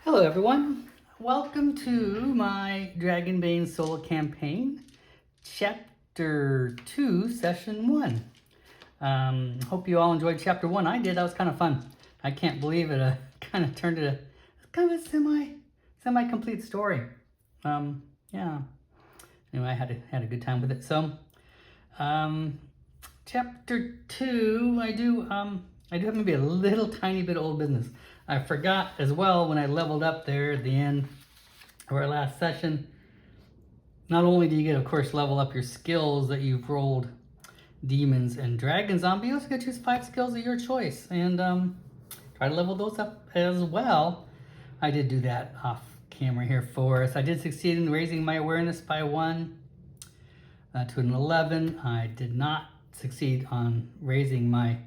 Hello everyone, welcome to my Dragonbane solo campaign, Chapter 2, Session 1. Hope you all enjoyed Chapter 1. I did, that was kind of fun. I can't believe it kind of turned into kind of a semi-complete story. Yeah. Anyway, I had a good time with it. So, Chapter 2, I do have maybe a little tiny bit of old business. I forgot as well when I leveled up there at the end of our last session. Not only do you get, of course, level up your skills that you've rolled demons and dragons on, but you also get to choose 5 skills of your choice and try to level those up as well. I did do that off camera here for us. I did succeed in raising my awareness by 1 to an 11. I did not succeed on raising my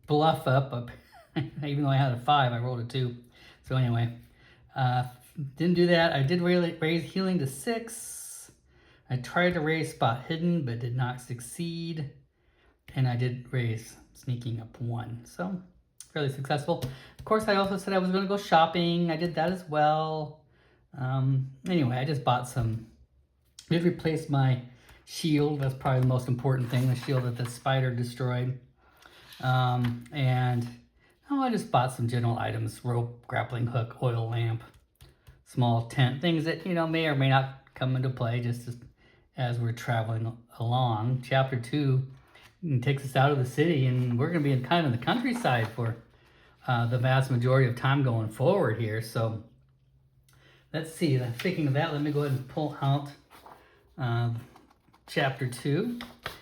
bluff up. Even though I had a 5, I rolled a 2. So anyway, didn't do that. I did raise healing to 6. I tried to raise spot hidden, but did not succeed. And I did raise sneaking up 1. So fairly successful. Of course, I also said I was going to go shopping. I did that as well. Anyway, I just bought some. I did replace my shield. That's probably the most important thing, the shield that the spider destroyed. I just bought some general items: rope, grappling hook, oil lamp, small tent, things that, may or may not come into play just as we're traveling along. Chapter 2 takes us out of the city, and we're going to be kind of in the countryside for the vast majority of time going forward here. So let's see. Thinking of that, let me go ahead and pull out Chapter 2.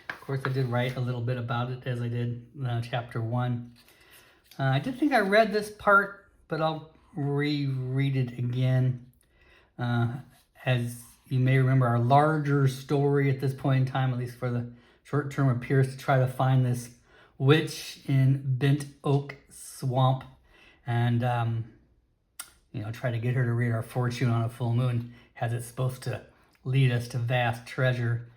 Of course, I did write a little bit about it as I did Chapter 1. I did think I read this part, but I'll reread it again. As you may remember, our larger story at this point in time, at least for the short term, appears to try to find this witch in Bent Oak Swamp and, try to get her to read our fortune on a full moon, as it's supposed to lead us to vast treasure.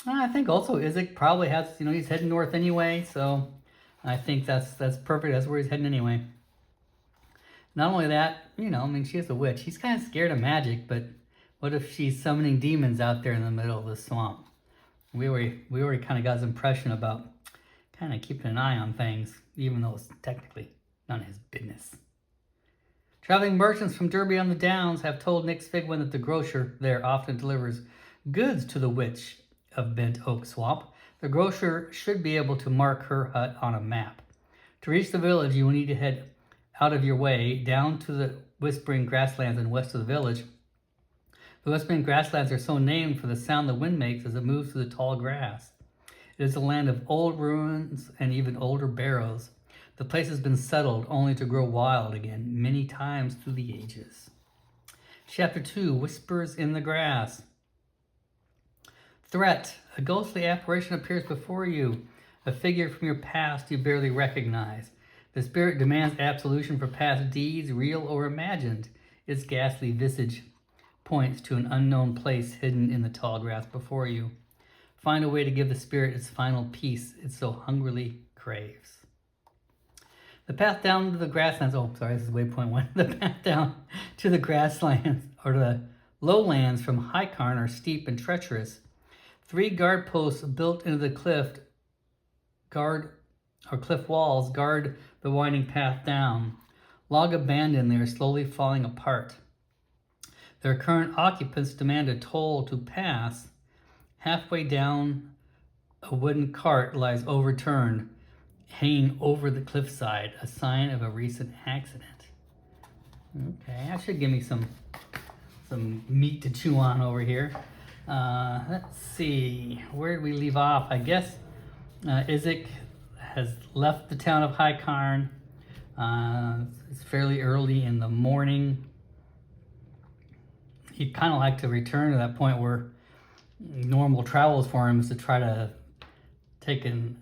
I think also Isaac probably has, he's heading north anyway, so I think that's perfect. That's where he's heading anyway. Not only that, she is a witch. She's kind of scared of magic, but what if she's summoning demons out there in the middle of the swamp? We already kind of got his impression about kind of keeping an eye on things, even though it's technically none of his business. Traveling merchants from Derby on the Downs have told Nick Figwin that the grocer there often delivers goods to the witch of Bent Oak Swamp. The grocer should be able to mark her hut on a map. To reach the village, you will need to head out of your way down to the Whispering Grasslands and west of the village. The Whispering Grasslands are so named for the sound the wind makes as it moves through the tall grass. It is a land of old ruins and even older barrows. The place has been settled only to grow wild again many times through the ages. Chapter 2, Whispers in the Grass. Threat. A ghostly apparition appears before you, a figure from your past you barely recognize. The spirit demands absolution for past deeds, real or imagined. Its ghastly visage points to an unknown place hidden in the tall grass before you. Find a way to give the spirit its final peace it so hungrily craves. The path down to the grasslands, this is waypoint 1. The path down to the grasslands, or the lowlands from Highcarn, are steep and treacherous. 3 guard posts built into the cliff walls guard the winding path down. Long abandoned, they are slowly falling apart. Their current occupants demand a toll to pass. Halfway down, a wooden cart lies overturned, hanging over the cliffside, a sign of a recent accident. Okay, that should give me some meat to chew on over here. Let's see, where did we leave off? I guess Isaac has left the town of Highcarn. It's fairly early in the morning. He'd kind of like to return to that point where normal travels for him is to try to take an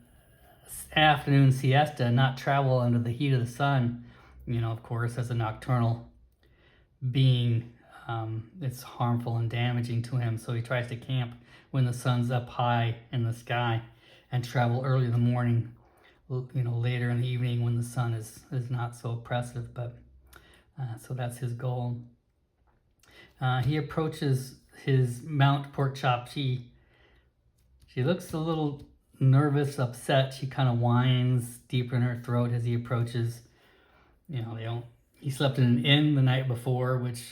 afternoon siesta and not travel under the heat of the sun. Of course, as a nocturnal being, it's harmful and damaging to him, so he tries to camp when the sun's up high in the sky and travel early in the morning, later in the evening when the sun is not so oppressive. But So that's his goal. He approaches his mount, Pork Chop. She looks a little nervous, upset. She kind of whines deeper in her throat as he approaches. You know, he slept in an inn the night before, which,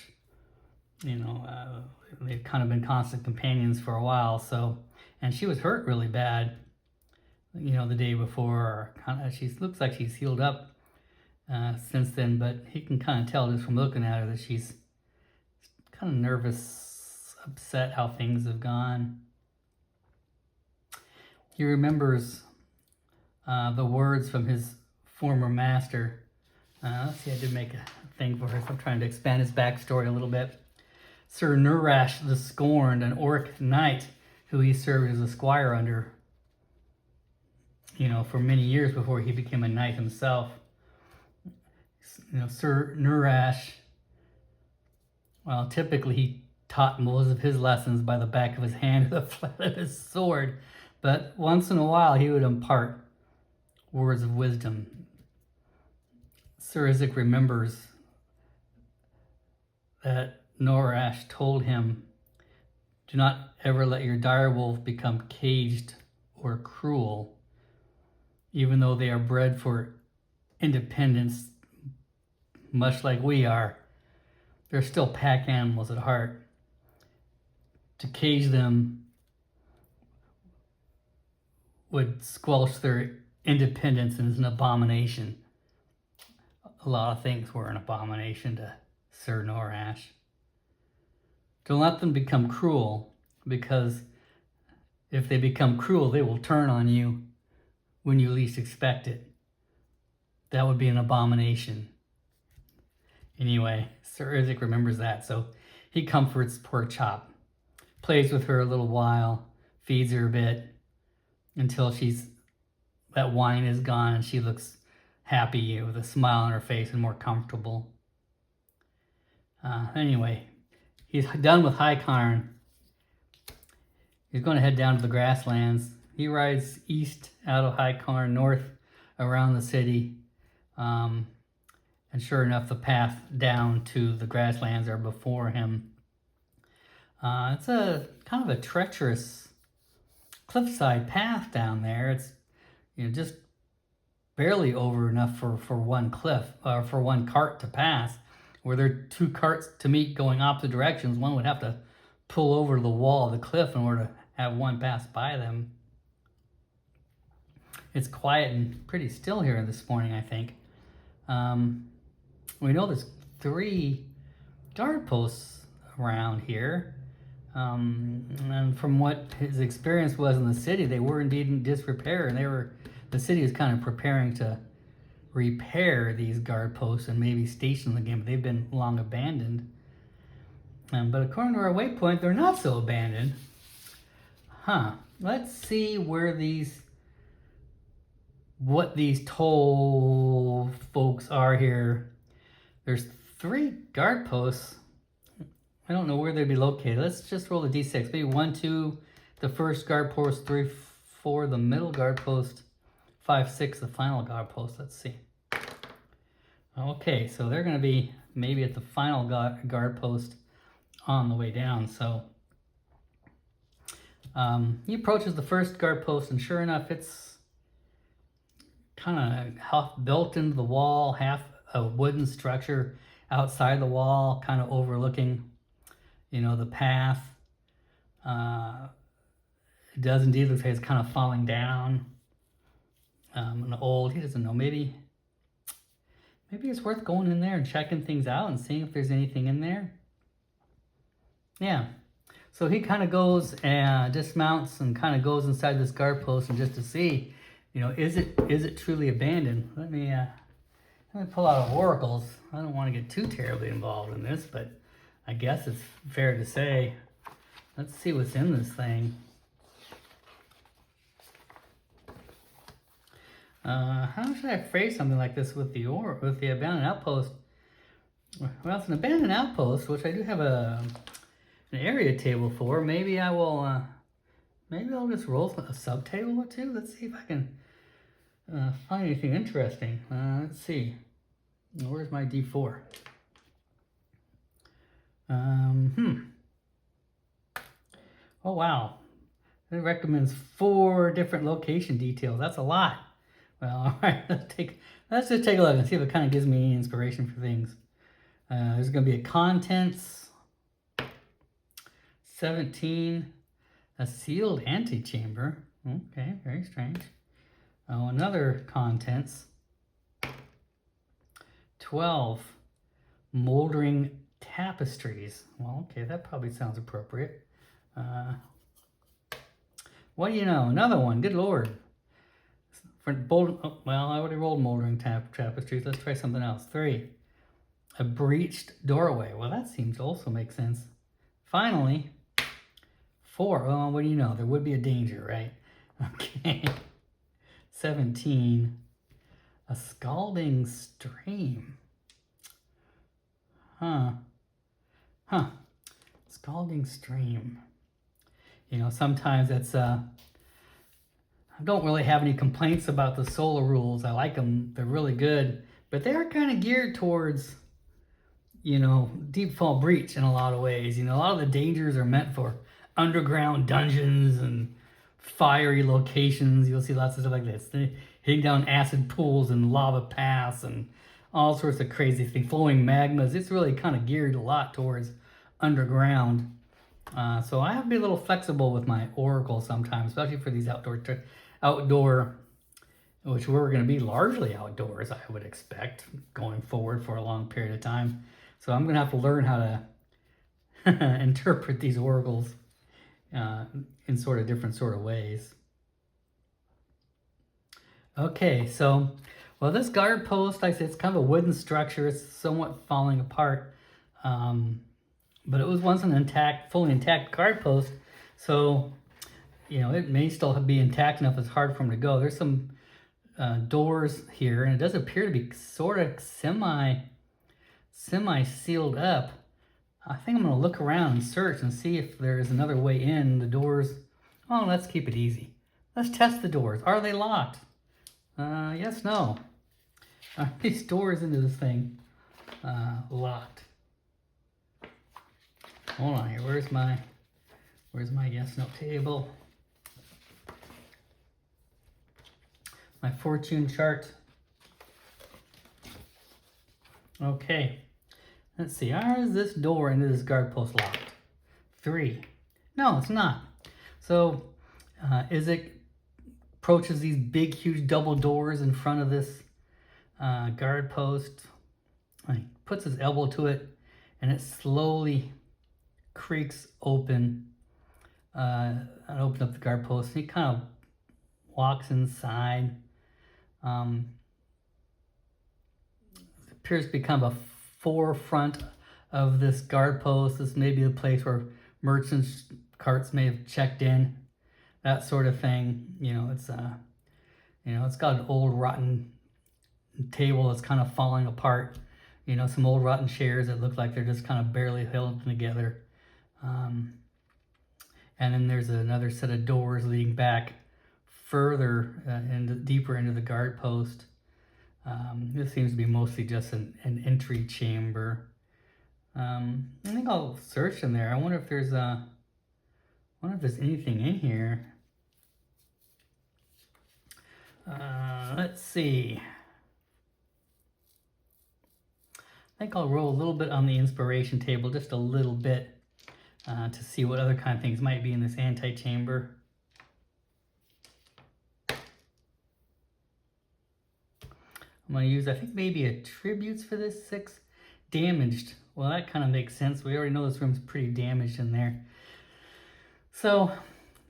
you know, they've kind of been constant companions for a while. So, and she was hurt really bad, you know, the day before. She looks like she's healed up since then, but he can kind of tell just from looking at her that she's kind of nervous, upset how things have gone. He remembers the words from his former master. Let's see, I did make a thing for her, so I'm trying to expand his backstory a little bit. Sir Nurash the Scorned, an orc knight who he served as a squire under, you know, for many years before he became a knight himself. You know, Sir Nurash, well, typically he taught most of his lessons by the back of his hand or the flat of his sword, but once in a while he would impart words of wisdom. Sir Isaac remembers that Nurash told him, "Do not ever let your direwolf become caged or cruel. Even though they are bred for independence, much like we are, they're still pack animals at heart. To cage them would squelch their independence and is an abomination." A lot of things were an abomination to Sir Nurash. Don't let them become cruel, because if they become cruel, they will turn on you when you least expect it. That would be an abomination. Anyway, Sir Isaac remembers that, so he comforts Pork Chop, plays with her a little while, feeds her a bit, until that wine is gone and she looks happy with a smile on her face and more comfortable. Anyway, he's done with High Karn. He's going to head down to the grasslands. He rides east out of High Karn, north around the city. And sure enough, the path down to the grasslands are before him. It's a kind of a treacherous cliffside path down there. It's, you know, just barely over enough for one cliff, or for one cart to pass. Were there two carts to meet going opposite directions, one would have to pull over the wall of the cliff in order to have one pass by them. It's quiet and pretty still here this morning, I think. We know there's 3 guard posts around here. And from what his experience was in the city, they were indeed in disrepair, and the city is kind of preparing to repair these guard posts and maybe station them again, but they've been long abandoned. But according to our waypoint, they're not so abandoned. Let's see what these toll folks are here. There's 3 guard posts. I don't know where they'd be located. Let's just roll a d6. Maybe 1, 2, the first guard post, 3, 4, the middle guard post, 5, 6, the final guard post. Let's see. Okay, so they're going to be maybe at the final guard post on the way down. So he approaches the first guard post, and sure enough, it's kind of half built into the wall, half a wooden structure outside the wall, kind of overlooking, you know, the path. It does indeed look like it's kind of falling down. He doesn't know, maybe it's worth going in there and checking things out and seeing if there's anything in there. Yeah, so he kind of goes and dismounts and kind of goes inside this guard post, and just to see, you know, is it truly abandoned? Let me pull out oracles. I don't want to get too terribly involved in this, but I guess it's fair to say. Let's see what's in this thing. How should I phrase something like this with the abandoned outpost? Well, it's an abandoned outpost, which I do have an area table for. Maybe I'll just roll a sub-table or two. Let's see if I can find anything interesting. Let's see. Where's my D4? Oh, wow. It recommends 4 different location details. That's a lot. Well, all right, let's just take a look and see if it kind of gives me any inspiration for things. There's going to be a contents, 17, a sealed antechamber. Okay, very strange. Oh, another contents, 12, moldering tapestries. Well, okay, that probably sounds appropriate. What do you know? Another one. Good Lord. Well, I already rolled moldering tapestries. Let's try something else. 3, a breached doorway. Well, that seems to also make sense. Finally, 4. Oh, what do you know? There would be a danger, right? Okay. 17, a scalding stream. Huh. Scalding stream. You know, sometimes it's, I don't really have any complaints about the solo rules. I like them. They're really good. But they are kind of geared towards, you know, Deep Fall Breach in a lot of ways. You know, a lot of the dangers are meant for underground dungeons and fiery locations. You'll see lots of stuff like this. Hitting down acid pools and lava paths and all sorts of crazy things. Flowing magmas. It's really kind of geared a lot towards underground. So I have to be a little flexible with my oracle sometimes, especially for these outdoor, which we're going to be largely outdoors, I would expect, going forward for a long period of time. So I'm going to have to learn how to interpret these oracles in sort of different sort of ways. Okay, so, well, this guard post, like I said, it's kind of a wooden structure. It's somewhat falling apart. But it was once an fully intact guard post. So, you know, it may still be intact enough it's hard for them to go. There's some doors here, and it does appear to be sort of semi-sealed up. I think I'm going to look around and search and see if there's another way in. The doors, oh, let's keep it easy. Let's test the doors. Are they locked? Yes, no. Are these doors into this thing locked? Hold on here. Where's my yes no table? My fortune chart. Okay. Let's see. Is this door into this guard post locked? 3. No, it's not. So, is it approaches these big, huge double doors in front of this guard post? He puts his elbow to it, and it slowly creaks open and opens up the guard post. And he kind of walks inside. It appears to become a forefront of this guard post. This may be the place where merchants' carts may have checked in, that sort of thing. You know, it's got an old rotten table that's kind of falling apart. You know, some old rotten chairs that look like they're just kind of barely held together. And then there's another set of doors leading back further and deeper into the guard post. This seems to be mostly just an entry chamber. I think I'll search in there. I wonder if there's anything in here. Let's see. I think I'll roll a little bit on the inspiration table, just a little bit, to see what other kind of things might be in this antechamber. I'm going to use, I think, maybe attributes for this. 6. Damaged. Well, that kind of makes sense. We already know this room's pretty damaged in there. So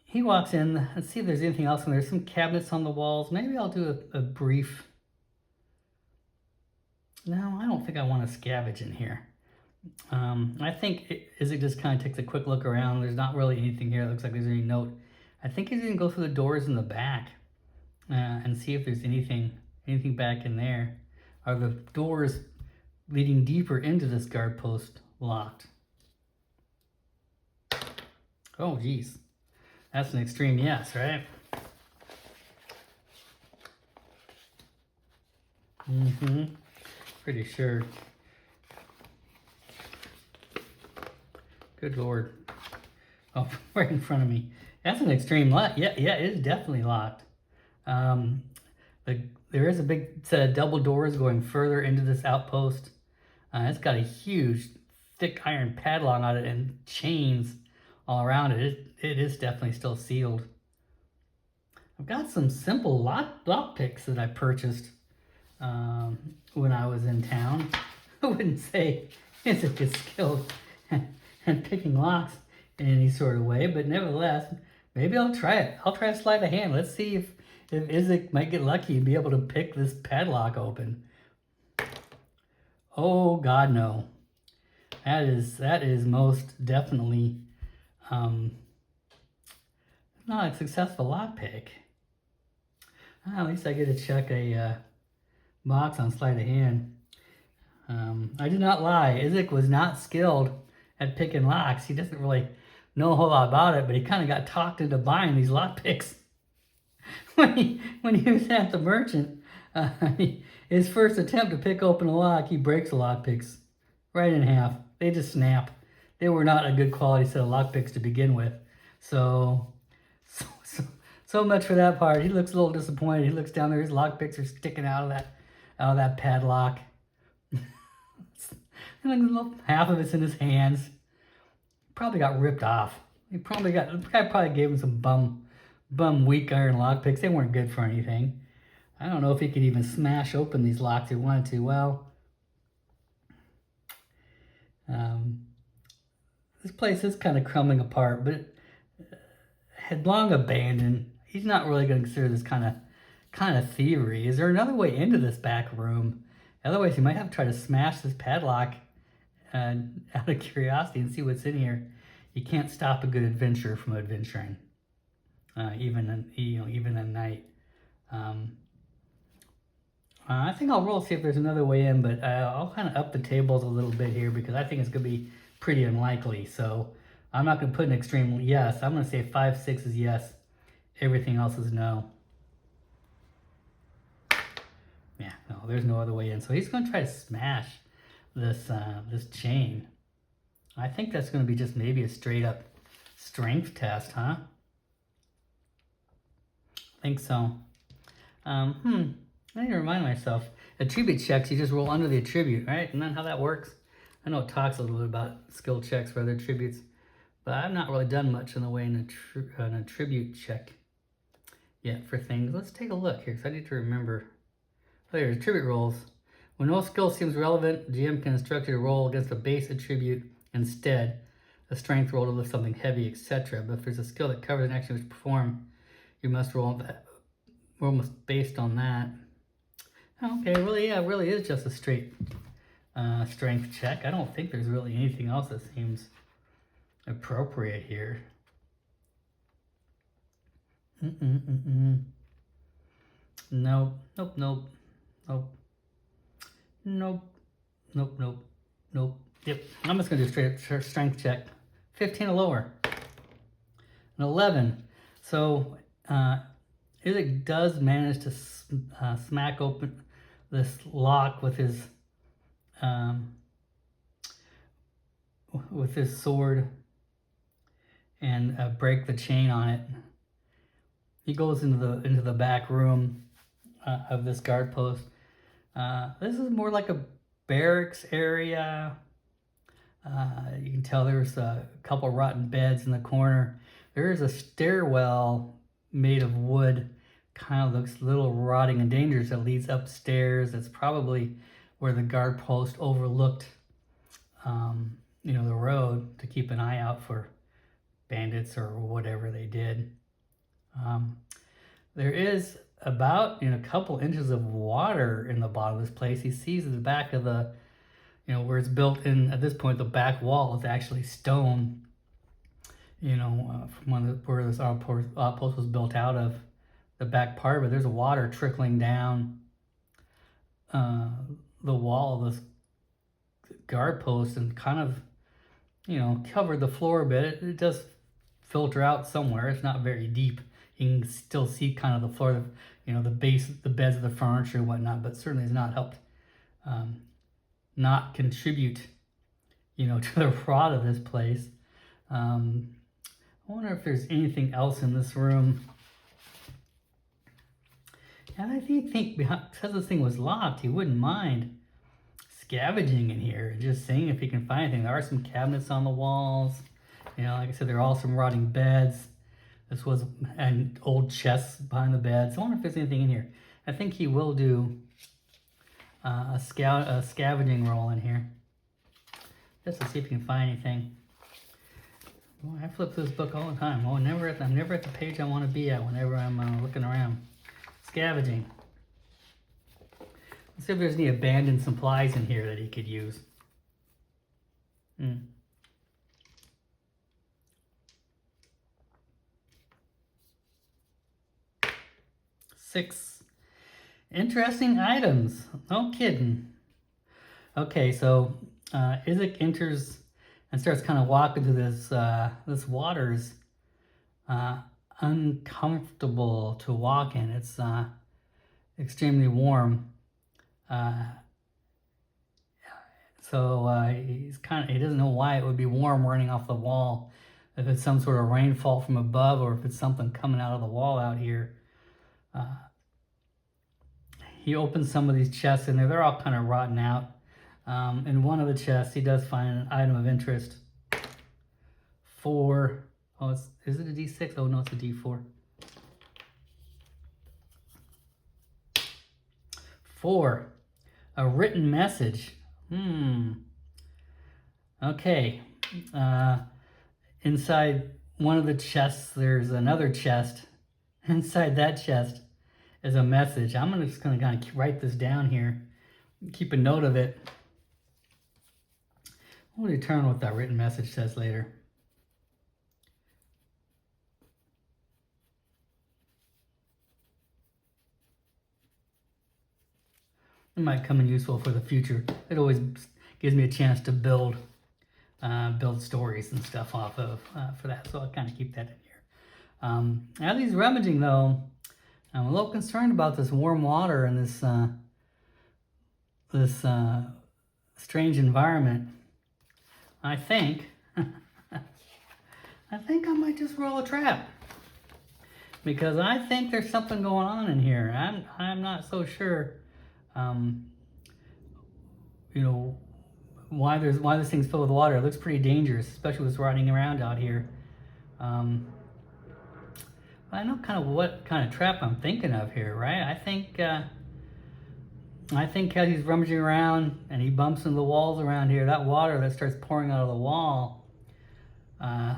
he walks in. Let's see if there's anything else in there. There's some cabinets on the walls. Maybe I'll do a brief... No, I don't think I want to scavenge in here. I think Isaac just kind of takes a quick look around. There's not really anything here. It looks like there's any note. I think he's going to go through the doors in the back and see if there's anything back in there. Are the doors leading deeper into this guard post locked? Oh, geez. That's an extreme yes, right? Pretty sure. Good Lord. Oh, right in front of me. That's an extreme lock. Yeah, it is definitely locked. There is a big set of double doors going further into this outpost. It's got a huge, thick iron padlock on it and chains all around it. It is definitely still sealed. I've got some simple lock picks that I purchased when I was in town. I wouldn't say it's a skilled at picking locks in any sort of way, but nevertheless, maybe I'll try it. I'll try a sleight of hand. Let's see if Isaac might get lucky and be able to pick this padlock open. Oh God, no. That is most definitely not a successful lockpick. At least I get to check a box on sleight of hand. I did not lie. Isaac was not skilled at picking locks. He doesn't really know a whole lot about it, but he kind of got talked into buying these lockpicks. when he was at the merchant, his first attempt to pick open a lock, he breaks the lockpicks right in half. They just snap. They were not a good quality set of lockpicks to begin with. So much for that part. He looks a little disappointed. He looks down there. His lockpicks are sticking out of that padlock. And half of it's in his hands. Probably got ripped off. The guy probably gave him some bum weak iron lockpicks. They weren't good for anything. I don't know if he could even smash open these locks if he wanted to. Well, this place is kind of crumbling apart, but it had long abandoned. He's not really going to consider this kind of thievery. Is there another way into this back room? Otherwise, he might have to try to smash this padlock out of curiosity and see what's in here. You can't stop a good adventurer from adventuring, even at night. I think I'll roll see if there's another way in, but I'll kind of up the tables a little bit here because I think it's going to be pretty unlikely. So I'm not going to put an extreme yes. I'm going to say 5, 6 is yes. Everything else is no. Yeah, no, there's no other way in. So he's going to try to smash this chain. I think that's going to be just maybe a straight up strength test, huh? I think so. I need to remind myself. Attribute checks, you just roll under the attribute, right? Isn't that how that works? I know it talks a little bit about skill checks for other attributes, but I've not really done much in the way an attribute check yet for things. Let's take a look here, because I need to remember. There's attribute rolls. When no skill seems relevant, GM can instruct you to roll against a base attribute instead, a strength roll to lift something heavy, etc. But if there's a skill that covers an action which perform, you must roll that. We're almost based on that. Okay, really is just a straight strength check. I don't think there's really anything else that seems appropriate here. Nope. Yep, I'm just gonna do straight strength check. 15 or lower. An 11. So Isaac does manage to smack open this lock with his sword and break the chain on it. He goes into the back room of this guard post. This is more like a barracks area. You can tell there's a couple rotten beds in the corner. There is a stairwell made of wood, kind of looks a little rotting and dangerous, that leads upstairs. That's probably where the guard post overlooked the road to keep an eye out for bandits or whatever they did. There is about a couple inches of water in the bottom of this place. He sees the back of the where it's built in. At this point, the back wall is actually stone, from where this outpost was built out of, the back part of it. There's water trickling down the wall of this guard post and kind of, covered the floor a bit. It does filter out somewhere. It's not very deep. You can still see kind of the floor, the base, the beds of the furniture and whatnot, but certainly has not helped not contribute, to the rot of this place. I wonder if there's anything else in this room. And I think because this thing was locked, he wouldn't mind scavenging in here, just seeing if he can find anything. There are some cabinets on the walls. You know, like I said, there are all some rotting beds. This was an old chests behind the beds. I wonder if there's anything in here. I think he will do a scavenging roll in here, just to see if he can find anything. Boy, I flip through this book all the time. Oh, I'm never at the page I want to be at whenever I'm looking around. Scavenging. Let's see if there's any abandoned supplies in here that he could use. 6 interesting items. No kidding. Okay, so Isaac enters and starts kind of walking through this water's uncomfortable to walk in. It's extremely warm. So he doesn't know why it would be warm running off the wall. If it's some sort of rainfall from above or if it's something coming out of the wall out here. He opens some of these chests in there. They're all kind of rotten out. In one of the chests, he does find an item of interest. 4. Oh, is it a D6? Oh, no, it's a D4. 4. A written message. Okay. Inside one of the chests, there's another chest. Inside that chest is a message. I'm just going to kind of write this down here. Keep a note of it. We'll determine what that written message says later. It might come in useful for the future. It always gives me a chance to build stories and stuff off of for that. So I'll kind of keep that in here. As he's rummaging though, I'm a little concerned about this warm water and this strange environment. I think I might just roll a trap, because I think there's something going on in here. I'm not so sure. You know, why this thing's filled with water. It looks pretty dangerous, especially with riding around out here. I know kind of what kind of trap I'm thinking of here, right? I think as he's rummaging around and he bumps into the walls around here, that water that starts pouring out of the wall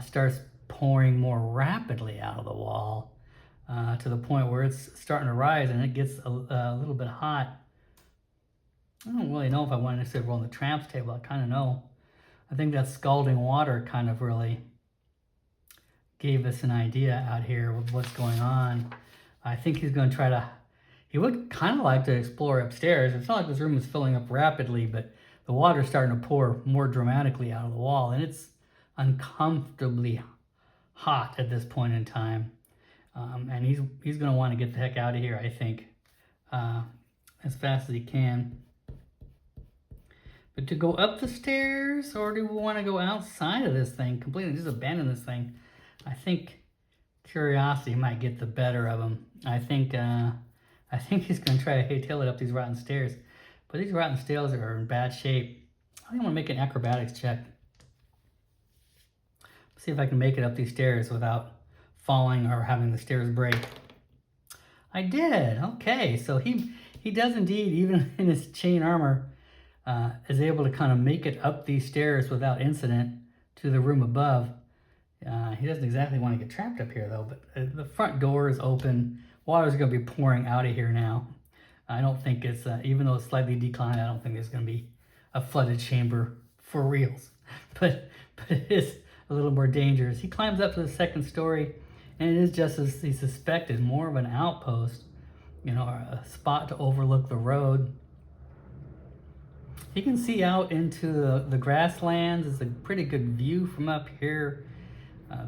starts pouring more rapidly out of the wall to the point where it's starting to rise and it gets a little bit hot. I don't really know if I want to necessarily roll on the tramps table. I kind of know. I think that scalding water kind of really gave us an idea out here of what's going on. I think he's going to try to... He would kind of like to explore upstairs. It's not like this room is filling up rapidly, but the water's starting to pour more dramatically out of the wall, and it's uncomfortably hot at this point in time. And he's going to want to get the heck out of here, I think, as fast as he can. But to go up the stairs, or do we want to go outside of this thing, completely just abandon this thing? I think curiosity might get the better of him. I think he's going to try to hightail it up these rotten stairs. But these rotten stairs are in bad shape. I think I'm going to make an acrobatics check. See if I can make it up these stairs without falling or having the stairs break. I did. Okay, so he does indeed, even in his chain armor, is able to kind of make it up these stairs without incident to the room above. He doesn't exactly want to get trapped up here though, but the front door is open. Water's going to be pouring out of here now. I don't think it's, even though it's slightly declined, I don't think there's going to be a flooded chamber for reals. But it is a little more dangerous. He climbs up to the second story, and it is just as he suspected, more of an outpost, you know, a spot to overlook the road. He can see out into the grasslands. It's a pretty good view from up here.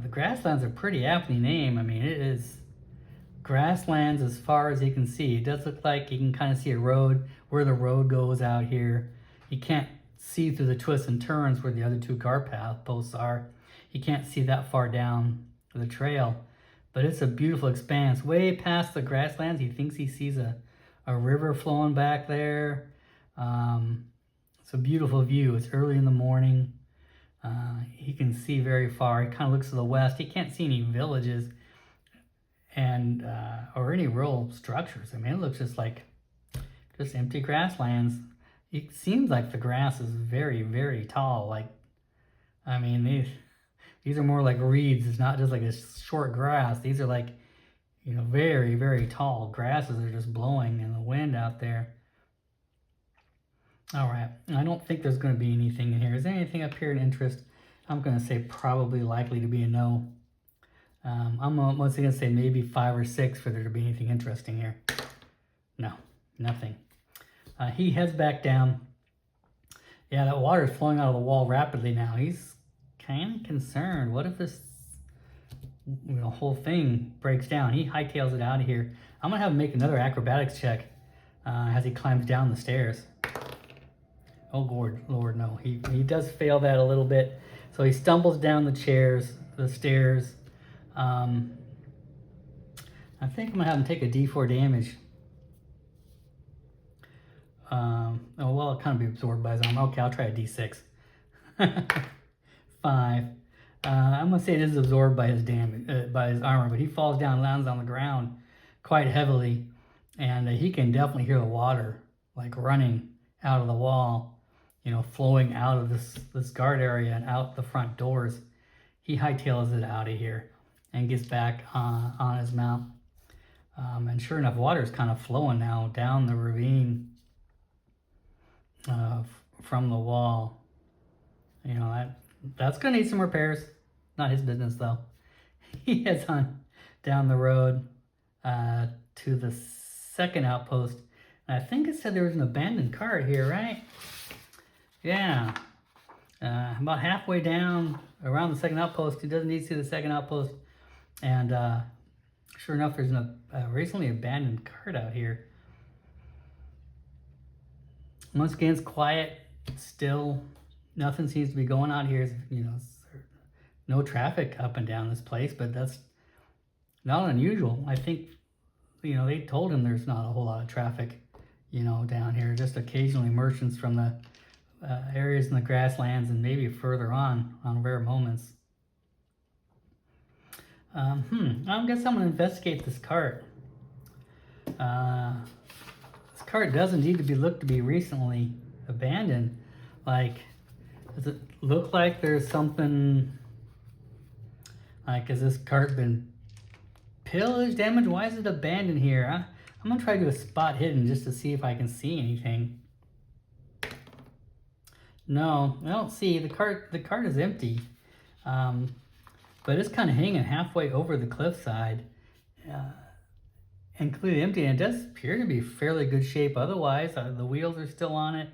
The grasslands are pretty aptly named. I mean, it is grasslands as far as he can see. It does look like he can kind of see a road, where the road goes out here. He can't see through the twists and turns where the other two car posts are. he can't see that far down the trail. But it's a beautiful expanse. Way past the grasslands, he thinks he sees a river flowing back there. It's a beautiful view. It's early in the morning. He can see very far. He kind of looks to the west. He can't see any villages and or any rural structures. I mean, it looks just like just empty grasslands. It seems like the grass is very, very tall. Like, I mean, these are more like reeds. It's not just like a short grass. These are like, you know, very, very tall grasses are just blowing in the wind out there. All right, I don't think there's going to be anything in here. Is there anything up here in interest? I'm going to say probably likely to be a no. I'm once again say maybe 5 or 6 for there to be anything interesting here. No, nothing. He heads back down. Yeah, that water is flowing out of the wall rapidly now. He's kind of concerned. What if this whole thing breaks down? He hightails it out of here. I'm going to have him make another acrobatics check as he climbs down the stairs. Oh, Lord, no. He does fail that a little bit. So he stumbles down the stairs. I think I'm going to have him take a D4 damage. Oh, well, it'll kind of be absorbed by his arm. Okay, I'll try a D6. 5. I'm going to say it is absorbed by his damage, by his armor, but he falls down, lands on the ground quite heavily, and he can definitely hear the water, like running out of the wall. You know, flowing out of this guard area and out the front doors. He hightails it out of here and gets back on his mount. And sure enough, water is kind of flowing now down the ravine from the wall. You know, that's going to need some repairs. Not his business, though. He heads on down the road to the second outpost. And I think it said there was an abandoned cart here, right? Yeah, about halfway down around the second outpost. He doesn't need to see the second outpost. And sure enough, there's a recently abandoned cart out here. Once again, it's quiet, still. Nothing seems to be going out here. You know, no traffic up and down this place, but that's not unusual. I think, you know, they told him there's not a whole lot of traffic, you know, down here. Just occasionally merchants from the areas in the grasslands and maybe further on rare moments. I guess I'm going to investigate this cart. This cart does indeed look to be recently abandoned. Like, does it look like there's something, like, has this cart been pillaged, damaged? Why is it abandoned here? I'm going to try to do a spot hidden just to see if I can see anything. No, I don't see. The cart is empty. But it's kind of hanging halfway over the cliffside. And completely empty. And it does appear to be fairly good shape otherwise. The wheels are still on it.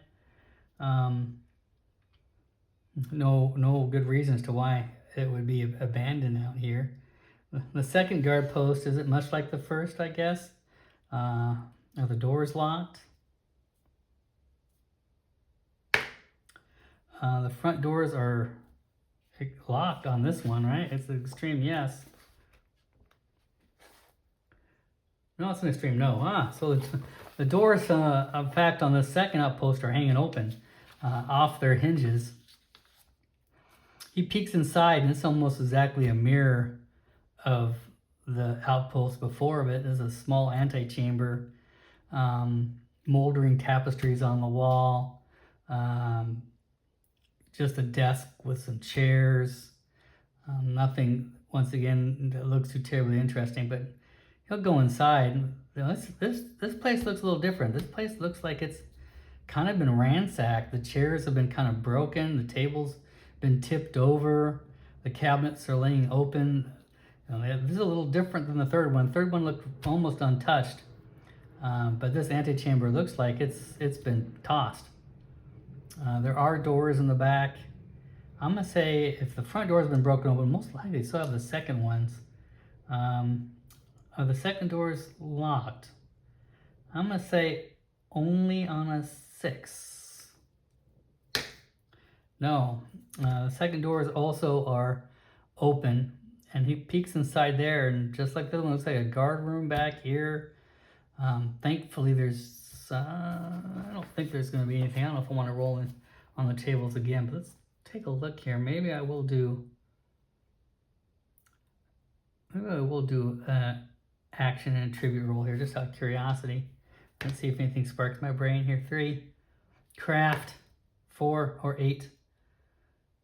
No good reasons to why it would be abandoned out here. The second guard post, is it much like the first, I guess? Are the doors locked? The front doors are locked on this one, right? It's an extreme yes. No, it's an extreme no. So the doors, in fact, on the second outpost are hanging open off their hinges. He peeks inside, and it's almost exactly a mirror of the outpost before it. There's a small antechamber, moldering tapestries on the wall, just a desk with some chairs. Nothing, once again, that looks too terribly interesting, but he'll go inside. This place looks a little different. This place looks like it's kind of been ransacked. The chairs have been kind of broken. The table's been tipped over. The cabinets are laying open. This is a little different than the third one. The third one looked almost untouched. But this antechamber looks like it's been tossed. There are doors in the back. I'm going to say if the front door has been broken open, most likely they still have the second ones. Are the second doors locked? I'm going to say only on a 6. No, the second doors also are open, and he peeks inside there, and just like this one, looks like a guard room back here. Thankfully, there's I don't think there's going to be anything. I don't know if I want to roll in on the tables again, but let's take a look here. Maybe I will do action and tribute roll here, just out of curiosity. Let's see if anything sparks my brain here. 3, craft, 4 or 8,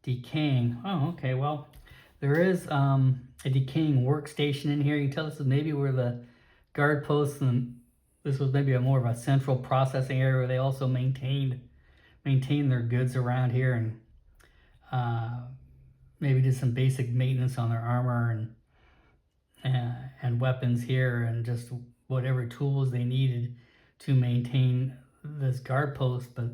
decaying. Oh, okay. Well, there is a decaying workstation in here. You can tell this is maybe where the guard posts, and this was maybe more of a central processing area where they also maintain their goods around here, and maybe did some basic maintenance on their armor and weapons here, and just whatever tools they needed to maintain this guard post. But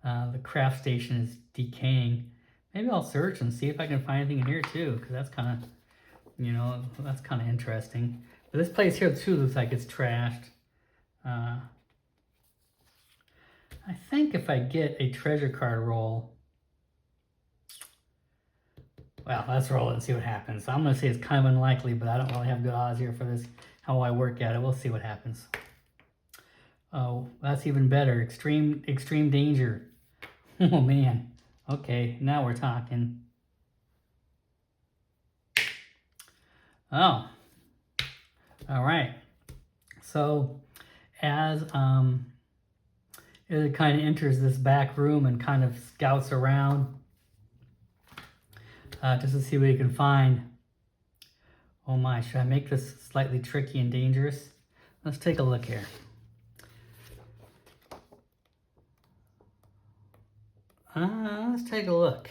the craft station is decaying. Maybe I'll search and see if I can find anything in here too, because that's kind of, that's kind of interesting. But this place here too looks like it's trashed. I think if I get a treasure card roll, well, let's roll it and see what happens. So I'm going to say it's kind of unlikely, but I don't really have good odds here for this, how I work at it. We'll see what happens. Oh, that's even better. Extreme danger. Oh, man. Okay, now we're talking. Oh. All right. So as it kind of enters this back room and kind of scouts around, just to see what you can find. Oh my, should I make this slightly tricky and dangerous? Let's take a look here. Let's take a look.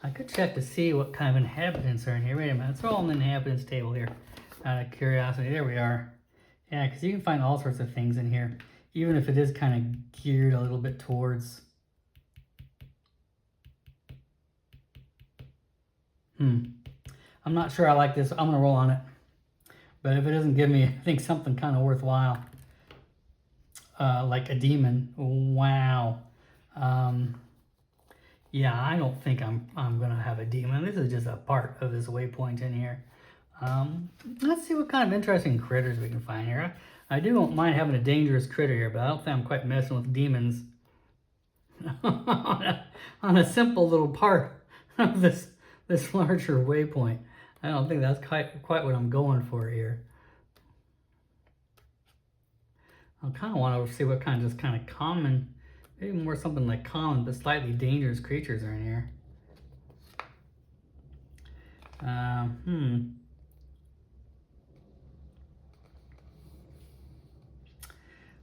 I could check to see what kind of inhabitants are in here. Wait a minute, let's roll on the inhabitants table here, out of curiosity. There we are. Yeah, because you can find all sorts of things in here, even if it is kind of geared a little bit towards I'm not sure I like this. I'm going to roll on it. But if it doesn't give me, I think, something kind of worthwhile, like a demon, wow. Yeah, I don't think I'm going to have a demon. This is just a part of this waypoint in here. Let's see what kind of interesting critters we can find here. I don't mind having a dangerous critter here, but I don't think I'm quite messing with demons on a simple little part of this larger waypoint. I don't think that's quite what I'm going for here. I kind of want to see what kind of common, maybe more something like common, but slightly dangerous creatures are in here.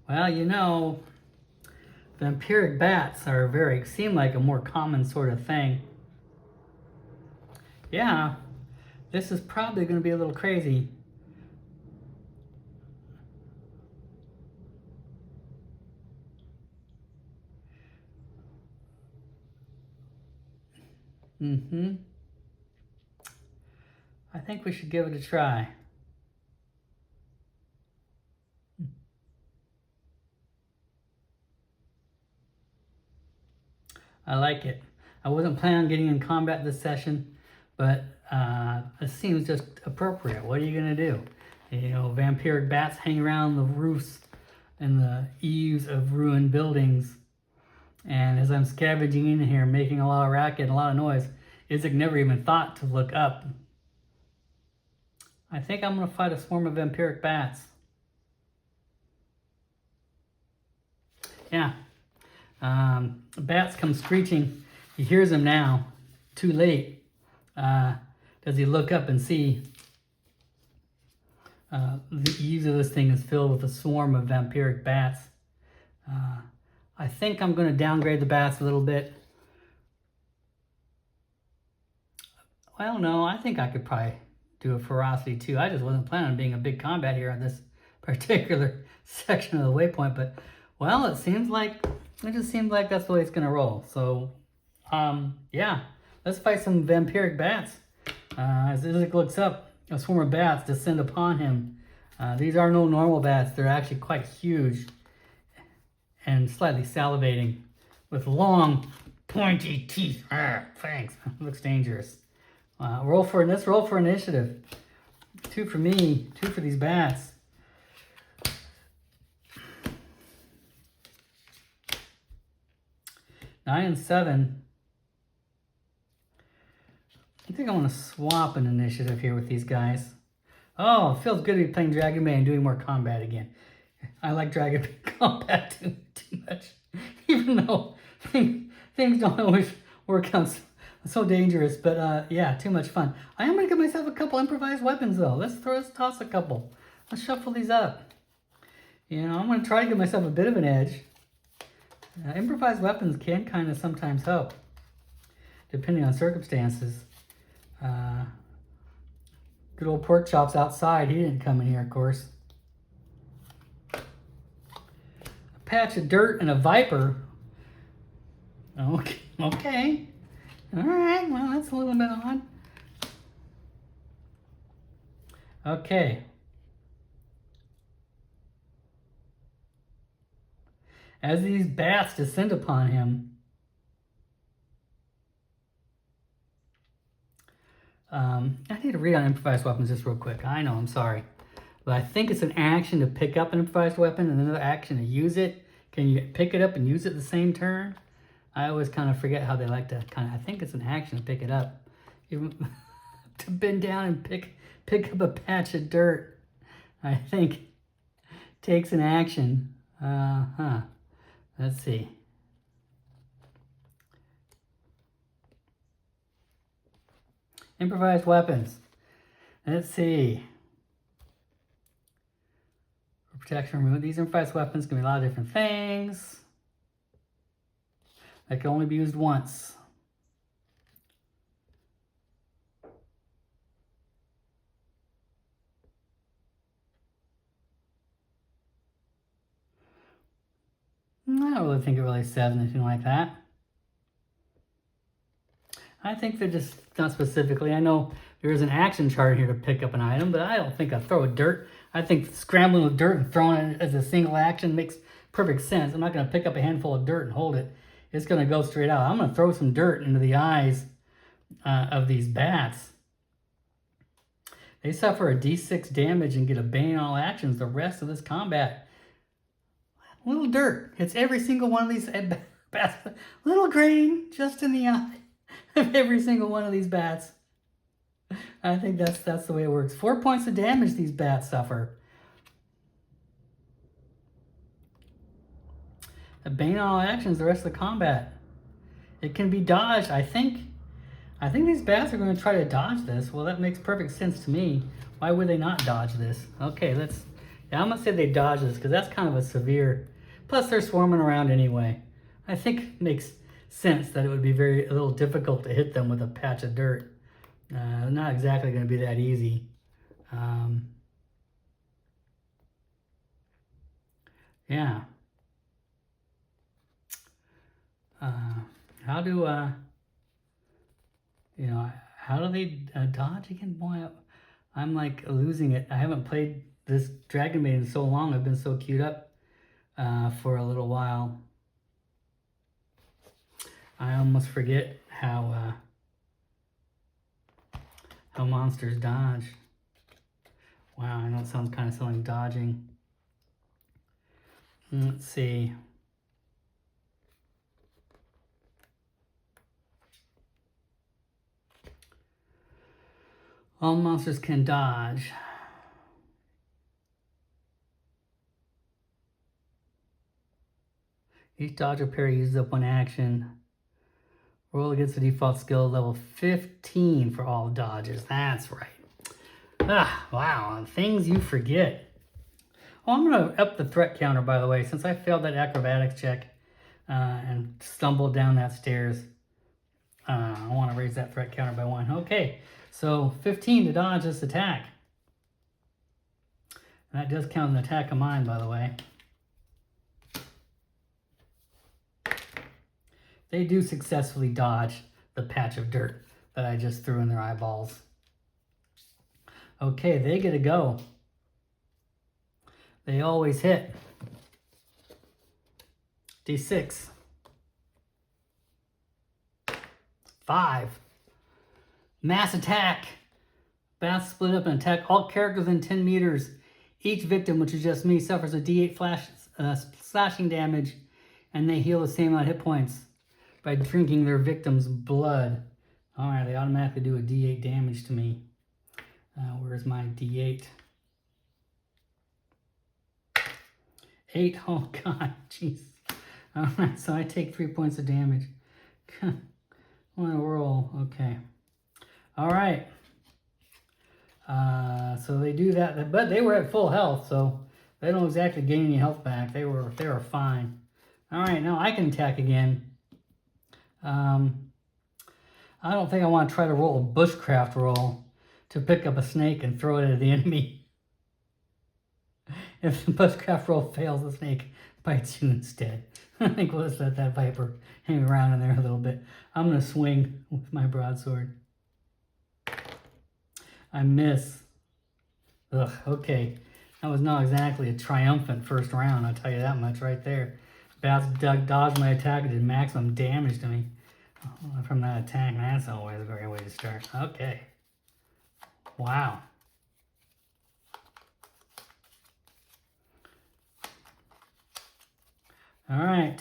Well, vampiric bats seem like a more common sort of thing. Yeah, this is probably going to be a little crazy. I think we should give it a try. I like it. I wasn't planning on getting in combat this session, but it seems just appropriate. What are you going to do? Vampiric bats hang around the roofs and the eaves of ruined buildings. And as I'm scavenging in here, making a lot of racket and a lot of noise, Isaac never even thought to look up. I think I'm going to fight a swarm of vampiric bats. Yeah. Bats come screeching. He hears them now. Too late. Does he look up and see the eaves of this thing is filled with a swarm of vampiric bats. I think I'm going to downgrade the bats a little bit. Well, no, I think I could probably do a ferocity too. I just wasn't planning on being a big combat here on this particular section of the waypoint, but well, it just seems like that's the way it's going to roll. So, yeah, let's fight some vampiric bats. As Isaac looks up, a swarm of bats descend upon him. These are no normal bats. They're actually quite huge and slightly salivating, with long, Pointy teeth. Thanks. Looks dangerous. Roll for this. Roll for initiative. 2 for me. 2 for these bats. Nine and 7. I think I want to swap an initiative here with these guys. Oh, it feels good to be playing Dragonbane and doing more combat again. I like Dragonbane combat too much. Even though things don't always work out so dangerous. But yeah, too much fun. I am going to give myself a couple improvised weapons though. Let's toss a couple. Let's shuffle these up. You know, I'm going to try to give myself a bit of an edge. Improvised weapons can kind of sometimes help, depending on circumstances. Good old pork chops outside. He didn't come in here, of course. A patch of dirt and a viper. Okay. Okay. All right. Well, that's a little bit odd. Okay. As these bats descend upon him, I need to read on improvised weapons just real quick. I know, I'm sorry. But I think it's an action to pick up an improvised weapon and another action to use it. Can you pick it up and use it the same turn? I always kind of forget how they like to I think it's an action to pick it up. Even to bend down and pick up a patch of dirt, I think takes an action. Let's see. Improvised weapons. Let's see. For protection, remove these improvised weapons can be a lot of different things. They can only be used once. I don't really think it really says anything like that. I think they're just not specifically. I know there is an action chart here to pick up an item, but I don't think I throw dirt. I think scrambling with dirt and throwing it as a single action makes perfect sense. I'm not going to pick up a handful of dirt and hold it. It's going to go straight out. I'm going to throw some dirt into the eyes of these bats. They suffer a d6 damage and get a bane on all actions the rest of this combat. Little dirt hits every single one of these bats. Little grain just in the eye of every single one of these bats. I think that's the way it works. 4 points of damage these bats suffer. A bane on all actions the rest of the combat. It can be dodged. I think these bats are going to try to dodge this. Well, that makes perfect sense to me. Why would they not dodge this? Okay, I'm going to say they dodge this because that's kind of a severe... Plus, they're swarming around anyway. I think it makes sense that it would be a little difficult to hit them with a patch of dirt. Not exactly going to be that easy. Yeah. How do they dodge again? Boy, I'm like losing it. I haven't played this Dragonbane in so long. I've been so queued up for a little while. I almost forget how monsters dodge. Wow, I know it sounds kind of silly, dodging. Let's see. All monsters can dodge. Each dodge or parry uses up one action. Roll against the default skill level 15 for all dodges. That's right. Wow, things you forget. Oh, I'm going to up the threat counter, by the way, since I failed that acrobatics check and stumbled down that stairs. I want to raise that threat counter by 1. Okay, so 15 to dodge this attack. And that does count an attack of mine, by the way. They do successfully dodge the patch of dirt that I just threw in their eyeballs. Okay, they get to go. They always hit. D6. 5. Mass attack. Bats split up and attack all characters in 10 meters. Each victim, which is just me, suffers a D8 slashing damage, and they heal the same amount of hit points by drinking their victim's blood. Alright, they automatically do a D8 damage to me. Where's my D8? 8. Oh god, jeez. Alright, so I take 3 points of damage. What a roll. Okay. Alright. So they do that, but they were at full health, so they don't exactly gain any health back. They were fine. Alright, now I can attack again. I don't think I want to try to roll a bushcraft roll to pick up a snake and throw it at the enemy. If the bushcraft roll fails, the snake bites you instead. I think we'll just let that viper hang around in there a little bit. I'm going to swing with my broadsword. I miss. Ugh, okay. That was not exactly a triumphant first round, I'll tell you that much right there. Bats dodged my attack and did maximum damage to me. From that attack, that's always a great way to start. Okay. Wow. All right.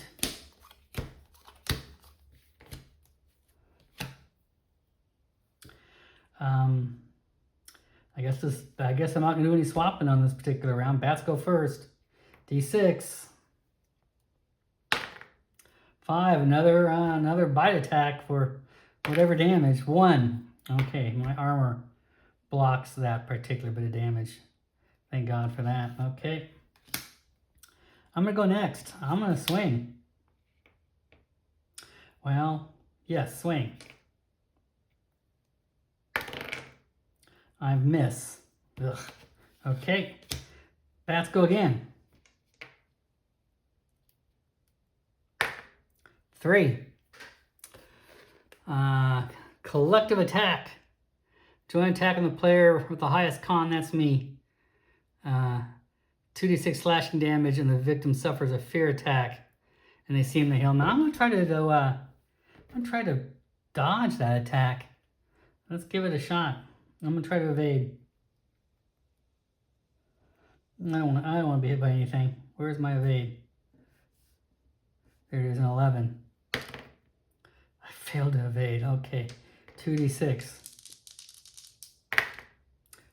I guess I'm not gonna do any swapping on this particular round. Bats go first. D6. 5. Another bite attack for whatever damage. 1. Okay, my armor blocks that particular bit of damage. Thank God for that. Okay. I'm gonna go next. I'm gonna swing. Well, yes, swing. I miss. Ugh. Okay. Bats go again. 3. Collective attack. Joint attack on the player with the highest con, that's me. 2d6 slashing damage, and the victim suffers a fear attack, and they seem to heal. Now I'm gonna try to dodge that attack. Let's give it a shot. I'm gonna try to evade. I don't want to be hit by anything. Where's my evade? There it is, an 11. I failed to evade. Okay, 2d6.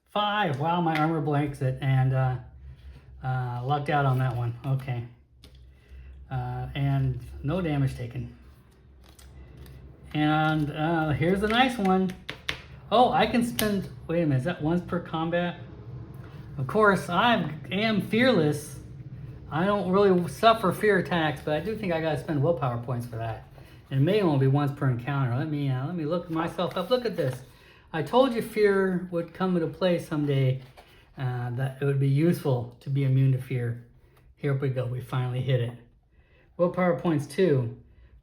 5. Wow, my armor blanks it, and lucked out on that one. Okay. And no damage taken. And here's the nice one. Oh, I can spend, wait a minute, is that once per combat? Of course, I am fearless. I don't really suffer fear attacks, but I do think I gotta spend willpower points for that. And it may only be once per encounter. Let me look myself up. Look at this. I told you fear would come into play someday, that it would be useful to be immune to fear. Here we go, we finally hit it. Willpower points 2.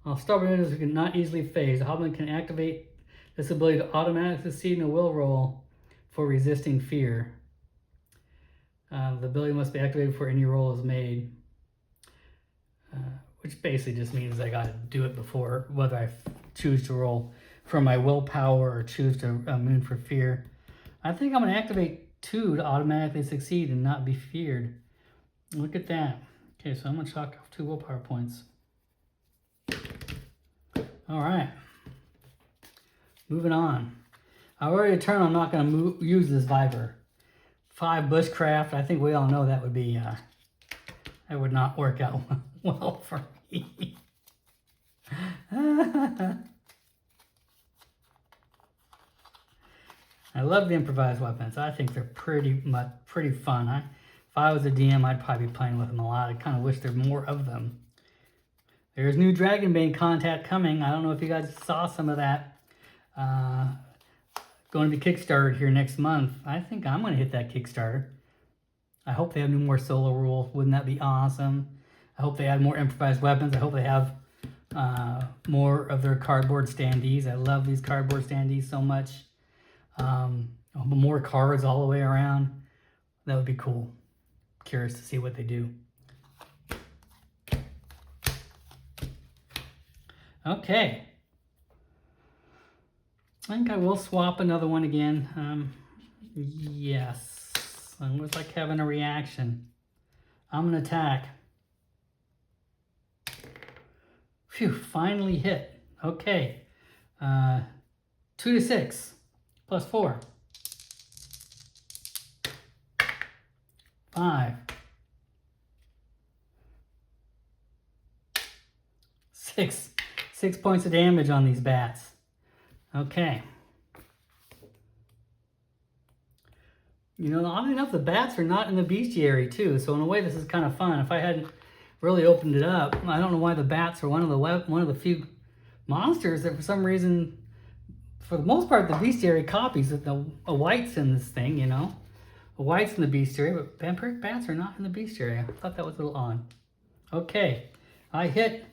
While stubborn is not easily phased, a Hoblin can activate this ability to automatically succeed in a will roll for resisting fear. The ability must be activated before any roll is made, which basically just means I got to do it before, whether I choose to roll for my willpower or choose to immune for fear. I think I'm going to activate 2 to automatically succeed and not be feared. Look at that. Okay, so I'm going to chalk off 2 willpower points. All right. Moving on. I already determined I'm not going to use this Viper. 5 bushcraft. I think we all know that would be that would not work out well for me. I love the improvised weapons. I think they're pretty fun. If I was a DM, I'd probably be playing with them a lot. I kind of wish there were more of them. There's new Dragonbane content coming. I don't know if you guys saw some of that. Going to be Kickstarted here next month. I think I'm going to hit that Kickstarter. I hope they have more solo rules. Wouldn't that be awesome? I hope they add more improvised weapons. I hope they have more of their cardboard standees. I love these cardboard standees so much. More cards all the way around. That would be cool. Curious to see what they do. Okay. I think I will swap another one again. Yes. It was like having a reaction. I'm going to attack. Phew, finally hit. Okay. 2 to 6 plus 4. 5. 6. 6 points of damage on these bats. Okay. You know, oddly enough, the bats are not in the bestiary too. So in a way, this is kind of fun. If I hadn't really opened it up, I don't know why the bats are one of the few monsters that for some reason, for the most part, the bestiary copies that a white's in this thing. You know, a white's in the bestiary, but vampiric bats are not in the bestiary. I thought that was a little odd. Okay, I hit.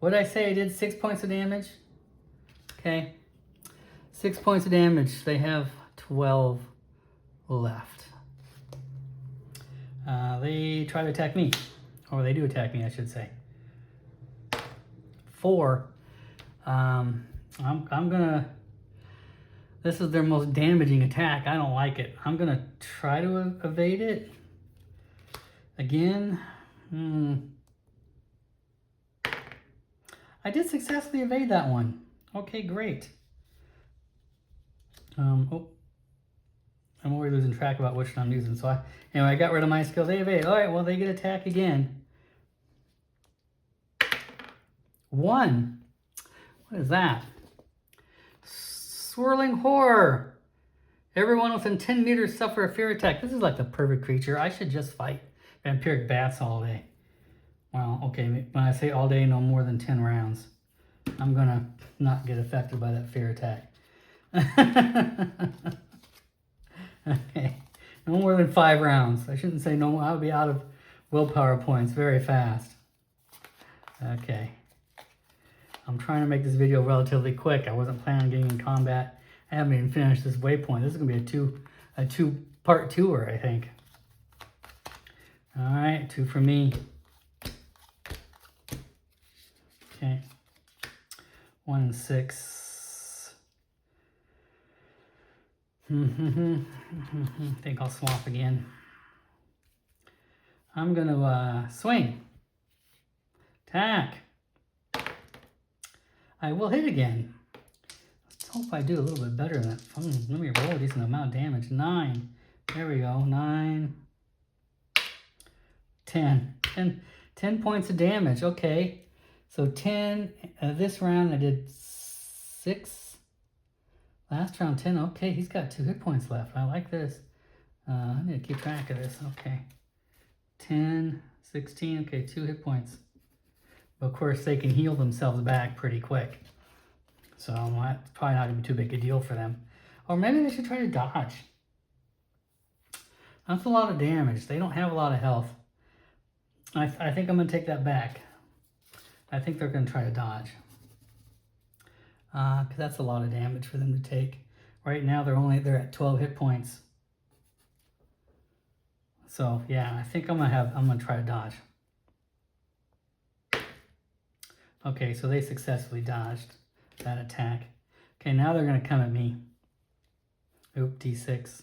What did I say? I did 6 points of damage. Okay, 6 points of damage. They have 12 left. They try to attack me, or they do attack me, I should say. 4. I'm gonna. This is their most damaging attack. I don't like it. I'm gonna try to evade it again. I did successfully evade that one. Okay, great. Oh, I'm always losing track about which one I'm using. So anyway, I got rid of my skill. They evade. All right, well, they get attack again. 1. What is that? Swirling Horror. Everyone within 10 meters suffer a fear attack. This is like the perfect creature. I should just fight vampiric bats all day. Well, okay, when I say all day, no more than 10 rounds. I'm going to not get affected by that fear attack. Okay, no more than 5 rounds. I shouldn't say no, I'll be out of willpower points very fast. Okay. I'm trying to make this video relatively quick. I wasn't planning on getting in combat. I haven't even finished this waypoint. This is going to be a two-part tour, I think. All right, 2 for me. Okay. 1 and 6. I think I'll swap again. I'm going to swing. Attack. I will hit again. Let's hope I do a little bit better than that. Let me roll a decent amount of damage. 9. There we go. 9. 10. 10 points of damage. Okay. So 10. This round I did 6. Last round 10. Okay, he's got 2 hit points left. I like this. I need to keep track of this. Okay. 10, 16. Okay, 2 hit points. Of course, they can heal themselves back pretty quick. So that's probably not going to be too big a deal for them. Or maybe they should try to dodge. That's a lot of damage. They don't have a lot of health. I think I'm going to take that back. I think they're going to try to dodge. Because that's a lot of damage for them to take. Right now, they're at 12 hit points. So, yeah, I think I'm going to try to dodge. Okay, so they successfully dodged that attack. Okay, now they're going to come at me. Oop, D6.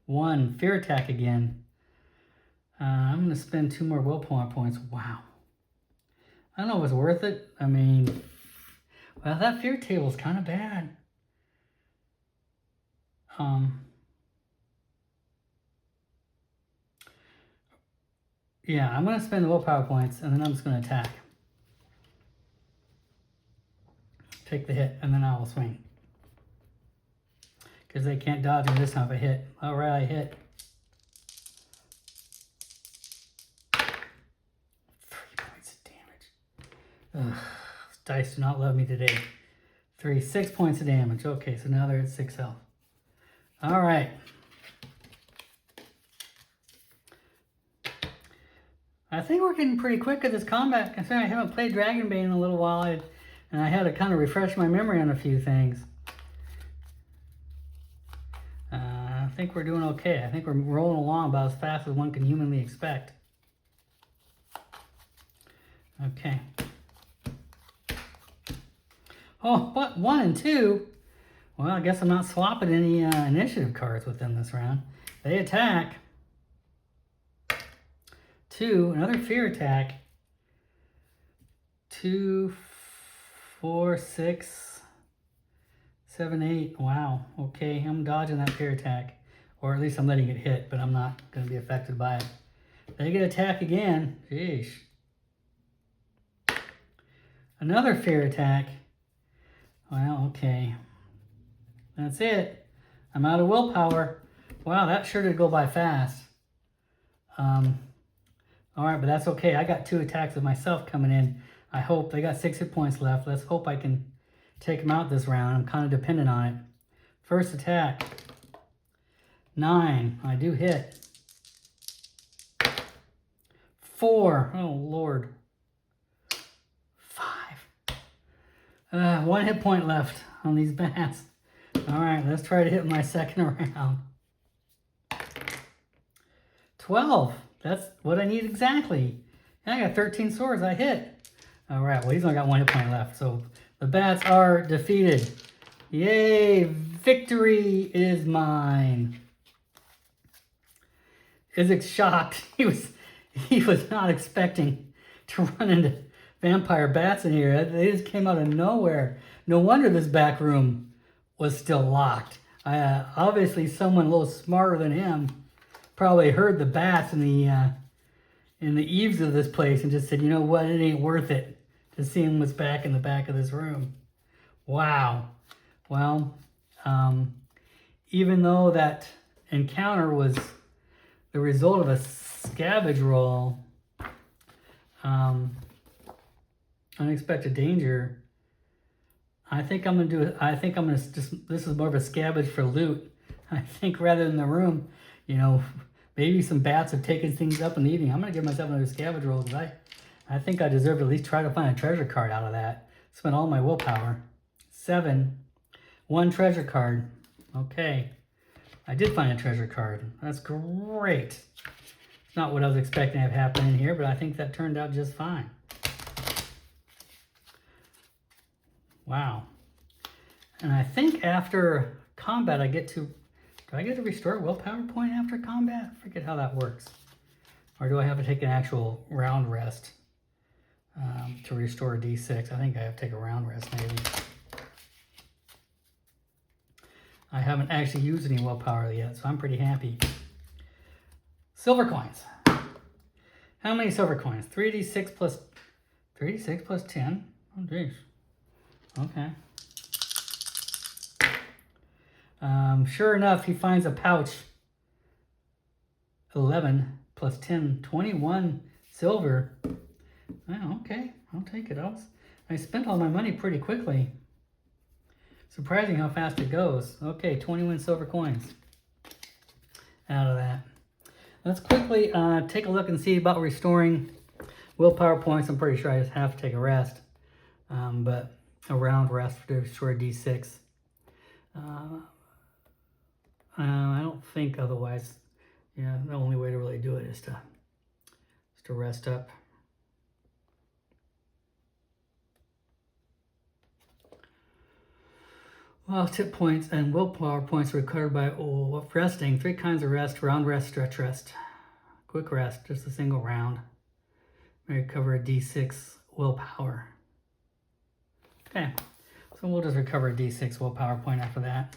1, fear attack again. I'm going to spend 2 more willpower points. Wow. I don't know if it's worth it. I mean, well, that fear table is kind of bad. Yeah, I'm going to spend the willpower points, and then I'm just going to attack. Take the hit, and then I will swing. Because they can't dodge me this time if I hit. All right, I hit. 3 points of damage. Ugh, dice do not love me today. 6 points of damage. Okay, so now they're at 6 health. All right. I think we're getting pretty quick at this combat, considering I haven't played Dragonbane in a little while, and I had to kind of refresh my memory on a few things. I think we're doing okay. I think we're rolling along about as fast as one can humanly expect. Okay. Oh, what? 1 and 2? Well, I guess I'm not swapping any initiative cards with them this round. They attack. 2, another fear attack. 2, 4, 6, 7, 8. Wow. Okay, I'm dodging that fear attack. Or at least I'm letting it hit, but I'm not going to be affected by it. They get attack again. Sheesh. Another fear attack. Well, okay. That's it. I'm out of willpower. Wow, that sure did go by fast. Alright, but that's okay. I got 2 attacks of myself coming in. I hope. They got 6 hit points left. Let's hope I can take them out this round. I'm kind of dependent on it. First attack. 9. I do hit. 4. Oh, Lord. 5. 1 hit point left on these bats. Alright, let's try to hit my second round. 12. That's what I need exactly. And I got 13 swords. I hit. Alright, well, he's only got 1 hit point left. So the bats are defeated. Yay! Victory is mine. Isaac's shocked. He was not expecting to run into vampire bats in here. They just came out of nowhere. No wonder this back room was still locked. Obviously, someone a little smarter than him probably heard the bats in the eaves of this place and just said, you know what, it ain't worth it to see him what's back in the back of this room. Wow. Well, even though that encounter was the result of a scavenge roll, unexpected danger, I think I'm gonna do it. I think I'm gonna just, this is more of a scavenge for loot. I think rather than the room, you know, maybe some bats have taken things up in the evening. I'm gonna give myself another scavenge roll because I think I deserve to at least try to find a treasure card out of that. Spent all my willpower. 7, 1 treasure card. Okay, I did find a treasure card. That's great. It's not what I was expecting to have happen in here, but I think that turned out just fine. Wow. And I think after combat I get to, do I get to restore a willpower point after combat? I forget how that works. Or do I have to take an actual round rest to restore a D6? I think I have to take a round rest maybe. I haven't actually used any willpower yet, so I'm pretty happy. Silver coins. How many silver coins? 3d6 plus 10? Oh, geez. Okay. Sure enough, he finds a pouch. 11 plus 10, 21 silver. Oh, okay, I'll take it. I spent all my money pretty quickly. Surprising how fast it goes. Okay, 21 silver coins out of that. Let's quickly take a look and see about restoring willpower points. I'm pretty sure I just have to take a rest. But a round rest to restore a D6. I don't think otherwise. Yeah, the only way to really do it is to rest up. Well, tip points and willpower points recovered by resting. 3 kinds of rest: round rest, stretch rest, quick rest, just a single round. May recover a D6 willpower. Okay, so we'll just recover a D6 willpower point after that.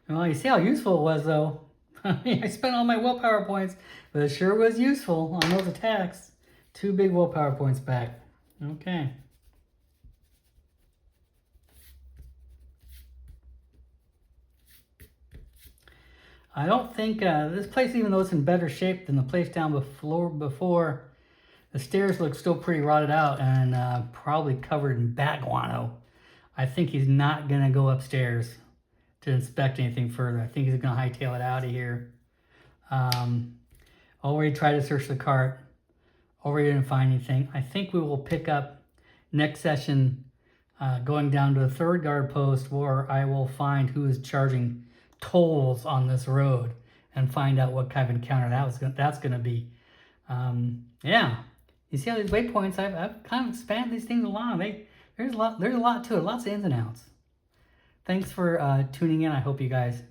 Well, you see how useful it was, though. I spent all my willpower points, but it sure was useful on those attacks. 2 big willpower points back. Okay. I don't think this place, even though it's in better shape than the place down before, the stairs look still pretty rotted out and probably covered in bat guano. I think he's not going to go upstairs to inspect anything further. I think he's going to hightail it out of here. Already tried to search the cart. Already didn't find anything. I think we will pick up next session going down to the 3rd guard post where I will find who is charging tolls on this road and find out what kind of encounter that's going to be. Yeah. You see how these waypoints, I've kind of expanded these things along. there's a lot to it, lots of ins and outs. Thanks for tuning in. I hope you guys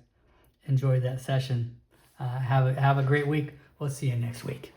enjoyed that session. Have a great week. We'll see you next week.